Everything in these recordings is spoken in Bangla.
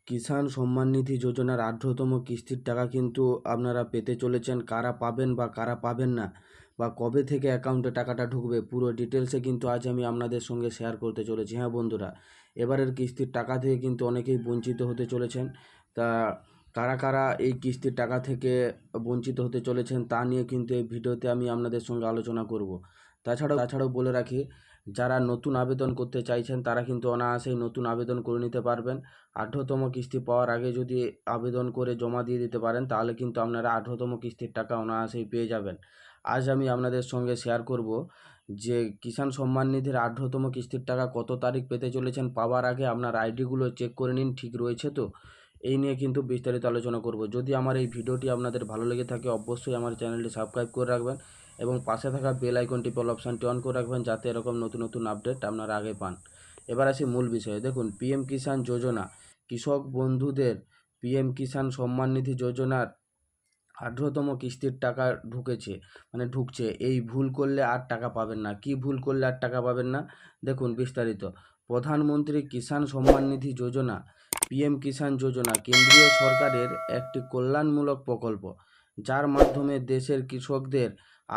কিষাণ সম্মান নিধি যোজনার 18তম কিস্তির টাকা কিন্তু আপনারা পেতে চলেছেন। কারা পাবেন বা কারা পাবেন না বা কবে থেকে অ্যাকাউন্টে টাকাটা ঢুকবে পুরো ডিটেলসে কিন্তু আজ আমি আপনাদের সঙ্গে শেয়ার করতে চলেছি। হ্যাঁ বন্ধুরা, এবারের কিস্তির টাকা থেকে কিন্তু অনেকেই বঞ্চিত হতে চলেছেন। তা কারা কারা এই কিস্তির টাকা থেকে বঞ্চিত হতে চলেছেন তা নিয়ে কিন্তু এই ভিডিওতে আমি আপনাদের সঙ্গে আলোচনা করব। তাছাড়াও বলে রাখি, যারা নতুন আবেদন করতে চাইছেন তারা কিন্তু অনায়াসেই নতুন আবেদন করে নিতে পারবেন। 18তম কিস্তি পাওয়ার আগে যদি আবেদন করে জমা দিয়ে দিতে পারেন তাহলে কিন্তু আপনারা 18তম কিস্তির টাকা অনায়াসেই পেয়ে যাবেন। আজ আমি আপনাদের সঙ্গে শেয়ার করব যে কিষাণ সম্মান নিধির 18তম কিস্তির টাকা কত তারিখ পেতে চলেছেন। পাওয়ার আগে আপনার আইডিগুলো চেক করে নিন ঠিক রয়েছে তো। এই নিয়ে কিন্তু বিস্তারিত আলোচনা করব। যদি আমার এই ভিডিওটি আপনাদের ভালো লেগে থাকে অবশ্যই আমার চ্যানেলটি সাবস্ক্রাইব করে রাখবেন এবং পাশে থাকা বেল আইকনটি অল অপশানটি অন করে রাখবেন যাতে এরকম নতুন নতুন আপডেট আপনারা আগে পান। এবার আসি মূল বিষয়ে। দেখুন, পিএম কিষাণ যোজনা কৃষক বন্ধুদের পিএম কিষাণ সম্মান নিধি যোজনার 18তম কিস্তির টাকা ঢুকছে। এই ভুল করলে আর টাকা পাবেন না। কি ভুল করলে আর টাকা পাবেন না দেখুন বিস্তারিত। প্রধানমন্ত্রী কিষাণ সম্মান নিধি যোজনা পিএম কিষাণ যোজনা কেন্দ্রীয় সরকারের একটি কল্যাণমূলক প্রকল্প, যার মাধ্যমে দেশের কৃষকদের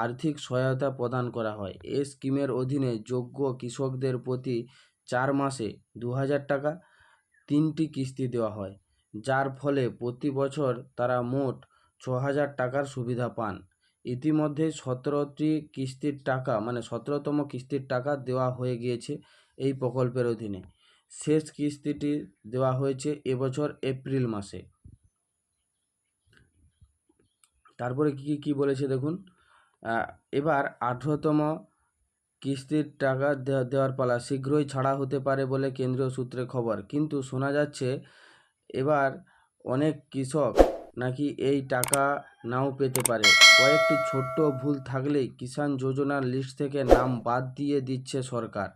আর্থিক সহায়তা প্রদান করা হয়। এই স্কিমের অধীনে যোগ্য কৃষকদের প্রতি 4 মাসে 2000 টাকা 3টি কিস্তি দেওয়া হয়, যার ফলে প্রতি বছর তারা মোট 6000 টাকার সুবিধা পান। ইতিমধ্যে 17টি কিস্তির টাকা 17তম কিস্তির টাকা দেওয়া হয়ে গিয়েছে এই প্রকল্পের অধীনে। শেষ কিস্তিটি দেওয়া হয়েছে এবছর এপ্রিল মাসে। তারপরে কি বলেছে দেখুন, এবার 18তম কিস্তির টাকা দেওয়ার পালা, শীঘ্রই ছাড়া হতে পারে বলে কেন্দ্রীয় সূত্রে খবর। কিন্তু শোনা যাচ্ছে এবার অনেক কৃষক নাকি এই টাকা নাও পেতে পারে। কয়েকটি ছোট্ট ভুল থাকলেই কিষাণ যোজনার লিস্ট থেকে নাম বাদ দিয়ে দিচ্ছে সরকার।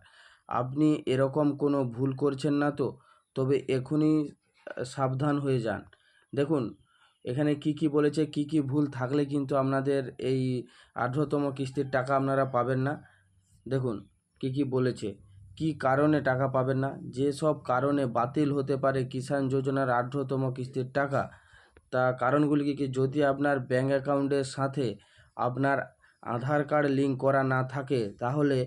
আপনি এরকম কোনো ভুল করছেন না তো? তবে এখনই সাবধান হয়ে যান। দেখুন এখানে কি বলেছে, কি ভুল থাকলে কিন্তু আপনাদের এই 18তম কিস্তির টাকা আপনারা পাবেন না। দেখুন কি বলেছে, কি কারণে টাকা পাবেন না। যেসব কারণে বাতিল হতে পারে কিষাণ যোজনার 18তম কিস্তির টাকা, তা কারণগুলি কি? যদি আপনার ব্যাঙ্ক অ্যাকাউন্টের সাথে আপনার আধার কার্ড লিঙ্ক করা না থাকে তাহলে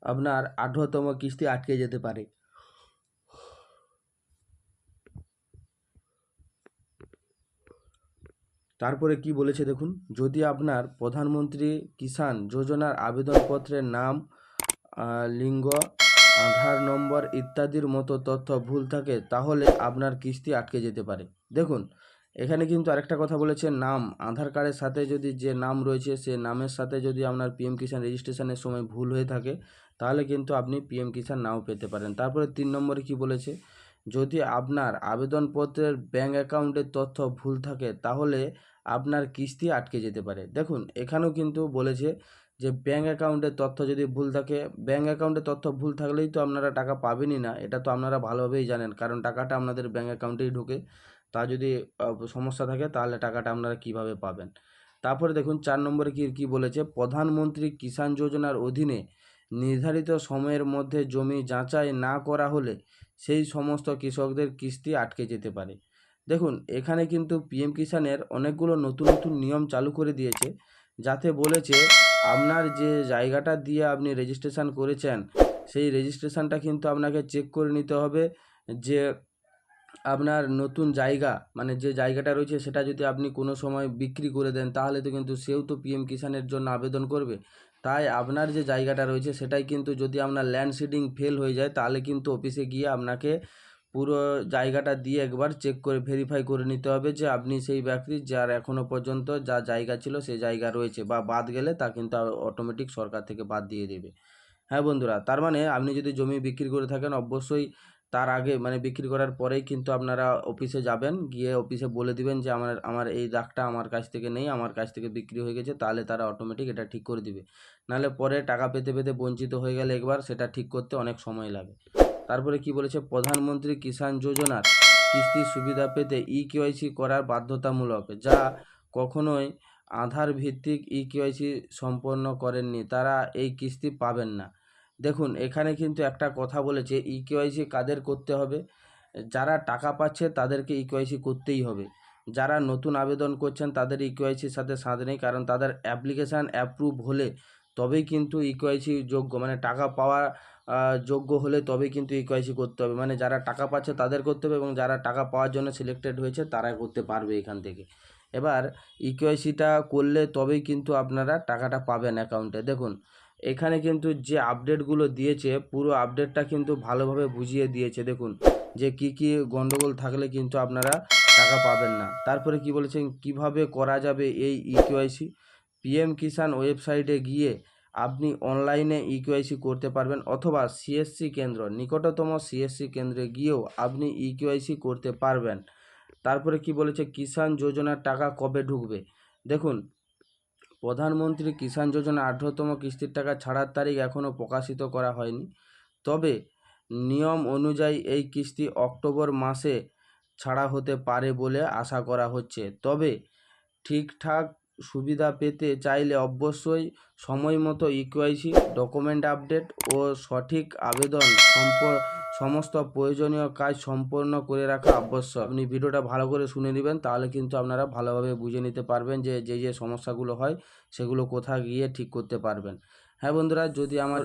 আপনার 18তম কিস্তি আটকে যেতে পারে। তারপরে কি বলেছে দেখুন, যদি আপনার প্রধানমন্ত্রী কিষাণ যোজনার আবেদনপত্রের নাম, লিঙ্গ, আধার নম্বর ইত্যাদির মতো তথ্য ভুল থাকে তাহলে আপনার কিস্তি আটকে যেতে পারে। দেখুন এখানে কিন্তু আরেকটা কথা বলেছে, নাম, আধার কার্ডের সাথে যদি যে নাম রয়েছে সে নামের সাথে যদি আপনার পিএম কিষাণ রেজিস্ট্রেশনের সময় ভুল হয়ে থাকে তাহলে কিন্তু আপনি পিএম কিষাণ নাও পেতে পারেন। তারপরে 3 নম্বরে কি বলেছে, যদি আপনার আবেদনপত্রের ব্যাঙ্ক অ্যাকাউন্টের তথ্য ভুল থাকে তাহলে আপনার কিস্তি আটকে যেতে পারে। দেখুন এখানেও কিন্তু বলেছে যে ব্যাঙ্ক অ্যাকাউন্টের তথ্য যদি ভুল থাকে, ব্যাঙ্ক অ্যাকাউন্টের তথ্য ভুল থাকলেই তো আপনারা টাকা পাবেনই না, এটা তো আপনারা ভালোভাবেই জানেন, কারণ টাকাটা আপনাদের ব্যাঙ্ক অ্যাকাউন্টেই ঢোকে। তা যদি সমস্যা থাকে তাহলে টাকাটা আপনারা কিভাবে পাবেন। তারপরে দেখুন 4 নম্বরে কি বলেছে, প্রধানমন্ত্রী কিষাণ যোজনার অধীনে নির্ধারিত সময়ের মধ্যে জমি যাচাই না করা হলে সেই সমস্ত কৃষকদের কিস্তি আটকে যেতে পারে। দেখুন এখানে কিন্তু পিএম কিষাণের অনেকগুলো নতুন নিয়ম চালু করে দিয়েছে, যাতে বলেছে আপনার যে জায়গাটা দিয়ে আপনি রেজিস্ট্রেশন করেছেন সেই রেজিস্ট্রেশনটা কিন্তু আপনাকে চেক করে নিতে হবে যে আপনার নতুন জায়গা যে জায়গাটা রয়েছে সেটা যদি আপনি কোনো সময় বিক্রি করে দেন তাহলে তো কিন্তু সেও তো পিএম কিষাণের জন্য আবেদন করবে। তাই আপনার যে জায়গাটা রয়েছে সেটাই কিন্তু, যদি আপনার ল্যান্ড সিডিং ফেল হয়ে যায় তাহলে কিন্তু অফিসে গিয়ে আপনাকে পুরো জায়গাটা দিয়ে একবার চেক করে ভেরিফাই করে নিতে হবে যে আপনি সেই ব্যক্তি যার এখনও পর্যন্ত যা জায়গা ছিল সেই জায়গা রয়েছে, বা বাদ গেলে তা কিন্তু অটোমেটিক সরকার থেকে বাদ দিয়ে দেবে। হ্যাঁ বন্ধুরা, তার মানে আপনি যদি জমি বিক্রি করে থাকেন অবশ্যই তার আগে বিক্রি করার পরেই কিন্তু আপনারা অফিসে যাবেন, গিয়ে অফিসে বলে দিবেন যে আমার এই দাগটা আমার কাছ থেকে নেই, আমার কাছ থেকে বিক্রি হয়ে গেছে, তাহলে তারা অটোমেটিক এটা ঠিক করে দিবে। নাহলে পরে টাকা পেতে বঞ্চিত হয়ে গেলে একবার সেটা ঠিক করতে অনেক সময় লাগে। তারপরে কি বলেছে, প্রধানমন্ত্রী কিষাণ যোজনার কিস্তির সুবিধা পেতে ইকেওয়াইসি করার বাধ্যতামূলক, যা কখনোই আধার ভিত্তিক ইকেওয়াইসি সম্পন্ন করেননি তারা এই কিস্তি পাবেন না। দেখুন এখানে কিন্তু একটা কথা বলেছে, ইকেওয়াইসি কাদের করতে হবে, যারা টাকা পাচ্ছে তাদেরকে ইকেওয়াইসি করতেই হবে। যারা নতুন আবেদন করছেন তাদের ইকেওয়াইসির সাথে সাথ নেই, কারণ তাদের অ্যাপ্লিকেশান অ্যাপ্রুভ হলে তবেই কিন্তু ইকেওয়াইসি যোগ্য, মানে টাকা পাওয়া যোগ্য হলে তবেই কিন্তু ইকেওয়াইসি করতে হবে। মানে যারা টাকা পাচ্ছে তাদের করতে হবে, এবং যারা টাকা পাওয়ার জন্য সিলেক্টেড হয়েছে তারাই করতে পারবে এখান থেকে। এবার ইকেওয়াইসিটা করলে তবেই কিন্তু আপনারা টাকাটা পাবেন অ্যাকাউন্টে। দেখুন এখানে কিন্তু যে আপডেটগুলো দিয়েছে পুরো আপডেটটা কিন্তু ভালোভাবে বুঝিয়ে দিয়েছে। দেখুন যে কি কি গন্ডগোল থাকলে কিন্তু আপনারা টাকা পাবেন না। তারপরে কি বলেছেন কিভাবে করা যাবে এই ইকেওয়াইসি। পিএম কিষাণ ওয়েবসাইটে গিয়ে আপনি অনলাইনে ইকেওয়াইসি করতে পারবেন, অথবা সিএসসি কেন্দ্র, নিকটতম সিএসসি কেন্দ্রে গিয়েও আপনি ইকেওয়াইসি করতে পারবেন। তারপরে কি বলেছে কিষাণ যোজনার টাকা কবে ঢুকবে। দেখুন প্রধানমন্ত্রী কিষাণ যোজনা 18তম কিস্তির টাকা ছাড়ার তারিখ এখনও প্রকাশিত করা হয়নি, তবে নিয়ম অনুযায়ী এই কিস্তি অক্টোবর মাসে ছাড়া হতে পারে বলে আশা করা হচ্ছে। তবে ঠিকঠাক সুবিধা পেতে চাইলে অবশ্যই সময় মতো ইকেওয়াইসি ডকুমেন্ট আপডেট ও সঠিক আবেদন সমস্ত প্রয়োজনীয় কাজ সম্পন্ন করে রাখা আবশ্যক। আপনি ভিডিওটা ভালো করে শুনে নেবেন, তাহলে কিন্তু আপনারা ভালোভাবে বুঝে নিতে পারবেন যে যে সমস্যাগুলো হয় সেগুলো কোথায় গিয়ে ঠিক করতে পারবেন। হ্যাঁ বন্ধুরা, যদি আমার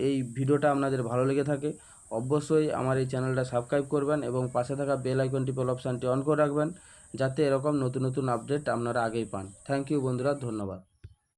এই ভিডিওটা আপনাদের ভালো লেগে থাকে অবশ্যই আমার এই চ্যানেলটা সাবস্ক্রাইব করবেন এবং পাশে থাকা বেল আইকন টিপে অপশানটি অন করে রাখবেন, যাতে এরকম নতুন নতুন আপডেট আপনারা আগেই পান। থ্যাংক ইউ বন্ধুরা, ধন্যবাদ।